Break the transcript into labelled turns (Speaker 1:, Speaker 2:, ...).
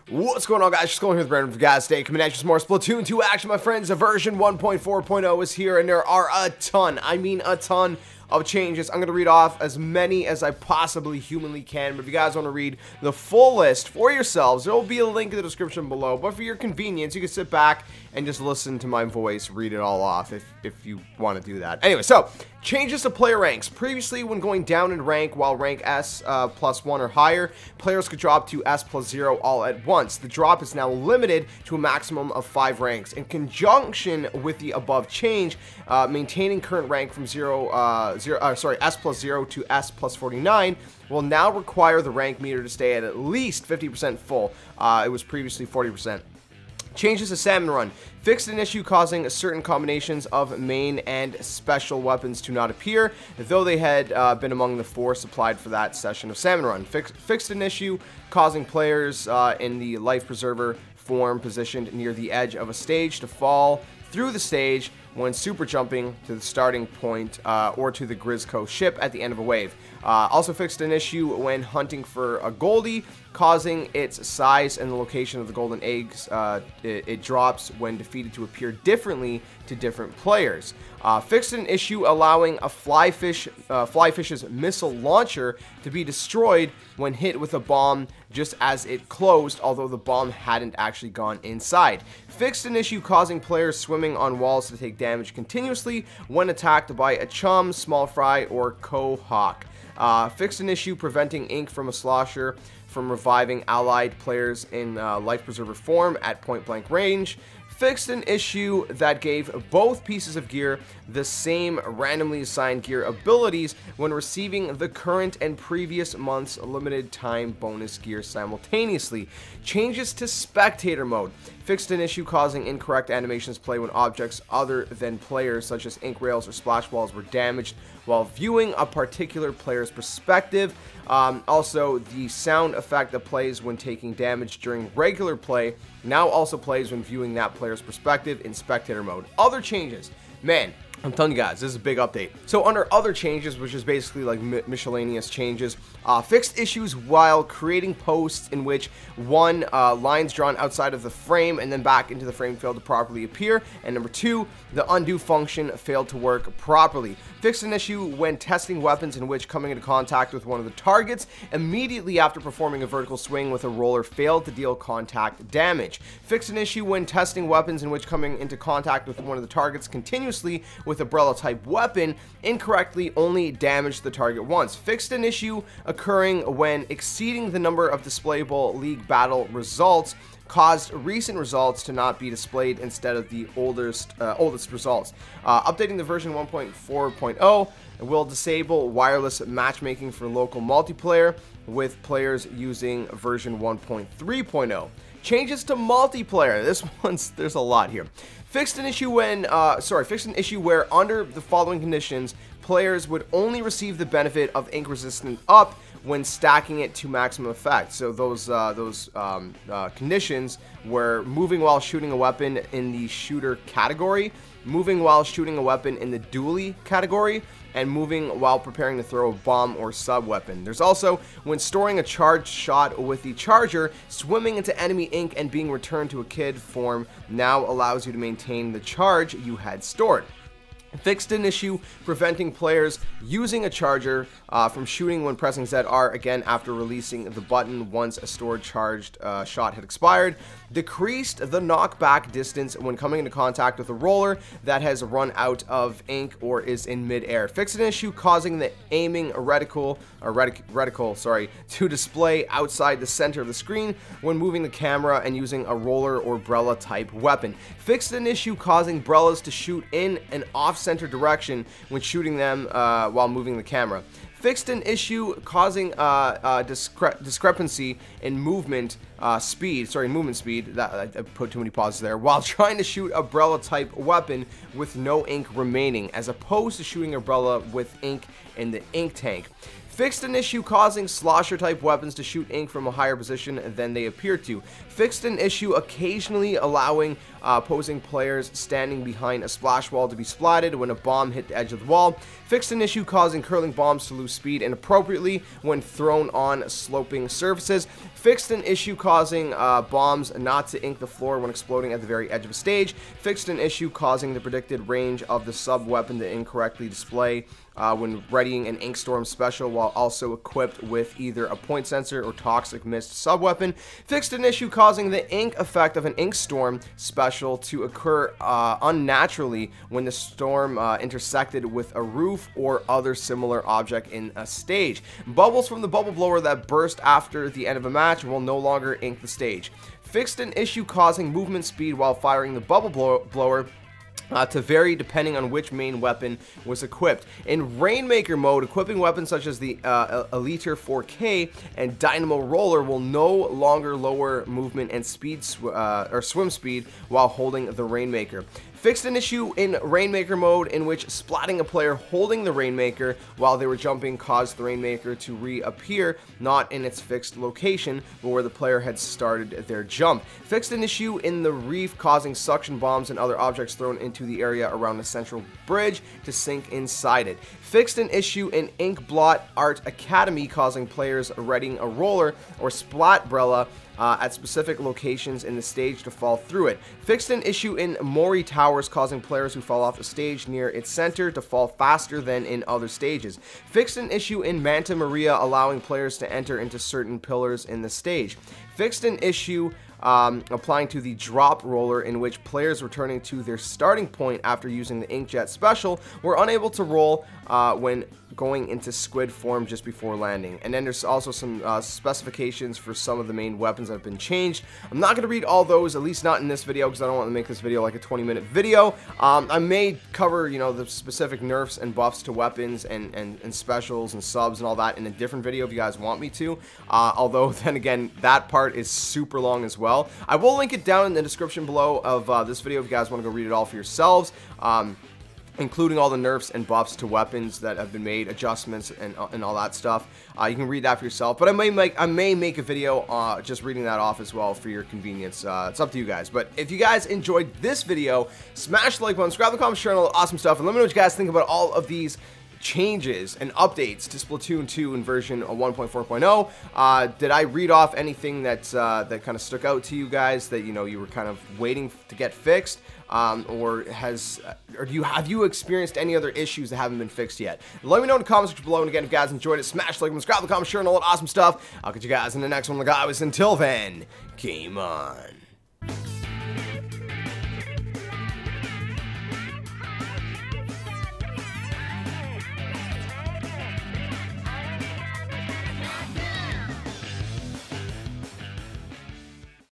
Speaker 1: What's going on, guys? Just going here with Brandon for guys today. Coming at you with more Splatoon 2 action, my friends. Version 1.4.0 is here, and there are a ton, a ton of changes. I'm going to read off as many as I possibly humanly can, but if you guys want to read the full list for yourselves, there will be a link in the description below, but for your convenience, you can sit back and just listen to my voice, read it all off if you want to do that. Anyway, so, changes to player ranks. Previously, when going down in rank while rank S plus 1 or higher, players could drop to S plus 0 all at once. The drop is now limited to a maximum of 5 ranks. In conjunction with the above change, maintaining current rank from S plus 0 to S plus 49 will now require the rank meter to stay at least 50% full. It was previously 40%. Changes to Salmon Run. Fixed an issue causing certain combinations of main and special weapons to not appear, though they had been among the 4 supplied for that session of Salmon Run. Fixed an issue causing players in the Life Preserver form positioned near the edge of a stage to fall through the stage when super jumping to the starting point or to the Grizzco ship at the end of a wave. Also fixed an issue when hunting for a Goldie, causing its size and the location of the golden eggs it drops when defeated to appear differently to different players. Fixed an issue allowing a flyfish's missile launcher to be destroyed when hit with a bomb just as it closed, although the bomb hadn't actually gone inside. Fixed an issue causing players swimming on walls to take damage continuously when attacked by a chum, small fry, or cohawk. Fixed an issue preventing ink from a slosher from reviving allied players in Life Preserver form at point blank range. Fixed an issue that gave both pieces of gear the same randomly assigned gear abilities when receiving the current and previous month's limited time bonus gear simultaneously. Changes to Spectator mode. Fixed an issue causing incorrect animations play when objects other than players such as ink rails or splash balls were damaged while viewing a particular player's perspective. Also, the sound effect that plays when taking damage during regular play now also plays when viewing that player's perspective in Spectator mode. Other changes. Man, I'm telling you guys, this is a big update. So under other changes, which is basically like miscellaneous changes, fixed issues while creating posts in which one, lines drawn outside of the frame and then back into the frame failed to properly appear, and number 2, the undo function failed to work properly. Fixed an issue when testing weapons in which coming into contact with one of the targets immediately after performing a vertical swing with a roller failed to deal contact damage. Fixed an issue when testing weapons in which coming into contact with one of the targets continuously with umbrella type weapon incorrectly only damaged the target once. Fixed an issue occurring when exceeding the number of displayable league battle results caused recent results to not be displayed instead of the oldest results. Updating the version 1.4.0 will disable wireless matchmaking for local multiplayer with players using version 1.3.0. Changes to multiplayer. There's a lot here. Fixed an issue where under the following conditions, players would only receive the benefit of ink resistant up when stacking it to maximum effect. So those conditions were moving while shooting a weapon in the shooter category, moving while shooting a weapon in the dually category, and moving while preparing to throw a bomb or sub-weapon. There's also when storing a charged shot with the charger, swimming into enemy ink and being returned to a kid form now allows you to maintain the charge you had stored. Fixed an issue preventing players using a charger from shooting when pressing ZR again after releasing the button once a stored charged shot had expired. Decreased the knockback distance when coming into contact with a roller that has run out of ink or is in mid-air. Fixed an issue causing the aiming reticle to display outside the center of the screen when moving the camera and using a roller or Brella type weapon. Fixed an issue causing Brellas to shoot in an off-center direction when shooting them while moving the camera. Fixed an issue causing discrepancy in movement speed. I put too many pauses there. While trying to shoot a Brella type weapon with no ink remaining, as opposed to shooting a Brella with ink in the ink tank. Fixed an issue causing slosher type weapons to shoot ink from a higher position than they appear to. Fixed an issue occasionally allowing opposing players standing behind a splash wall to be splatted when a bomb hit the edge of the wall. Fixed an issue causing curling bombs to lose speed inappropriately when thrown on sloping surfaces. Fixed an issue causing bombs not to ink the floor when exploding at the very edge of a stage. Fixed an issue causing the predicted range of the sub-weapon to incorrectly display when readying an ink storm special while also equipped with either a point sensor or toxic mist sub-weapon. Fixed an issue causing the ink effect of an ink storm special to occur unnaturally when the storm intersected with a roof or other similar object in a stage. Bubbles from the bubble blower that burst after the end of a match will no longer ink the stage. Fixed an issue causing movement speed while firing the bubble blower to vary depending on which main weapon was equipped. In Rainmaker mode, equipping weapons such as the Eliter 4K and Dynamo Roller will no longer lower movement and speed or swim speed while holding the Rainmaker. Fixed an issue in Rainmaker mode in which splatting a player holding the Rainmaker while they were jumping caused the Rainmaker to reappear not in its fixed location but where the player had started their jump. Fixed an issue in the Reef causing suction bombs and other objects thrown into the area around the central bridge to sink inside it. Fixed an issue in Inkblot Art Academy causing players readying a roller or splatbrella at specific locations in the stage to fall through it. Fixed an issue in Mori Towers causing players who fall off the stage near its center to fall faster than in other stages. Fixed an issue in Manta Maria allowing players to enter into certain pillars in the stage. Fixed an issue applying to the drop roller in which players returning to their starting point after using the Inkjet special were unable to roll when going into squid form just before landing. And then there's also some specifications for some of the main weapons that have been changed. I'm not going to read all those, at least not in this video, because I don't want to make this video like a 20-minute video. I may cover, you know, the specific nerfs and buffs to weapons and specials and subs and all that in a different video if you guys want me to. Although, then again, that part is super long as well. I will link it down in the description below of this video if you guys want to go read it all for yourselves. Including all the nerfs and buffs to weapons that have been made, adjustments and all that stuff. You can read that for yourself, but I may make a video just reading that off as well for your convenience. It's up to you guys. But if you guys enjoyed this video, smash the like button, subscribe to the comment, share all the awesome stuff, and let me know what you guys think about all of these changes and updates to Splatoon 2 in version 1.4.0. Did I read off anything that that kind of stuck out to you guys that you were kind of waiting to get fixed, or have you experienced any other issues that haven't been fixed yet? Let me know in the comments section below. And again, if you guys enjoyed it, smash the like button, subscribe to the comment, share and all that awesome stuff. I'll catch you guys in the next one, guys. Until then, game on.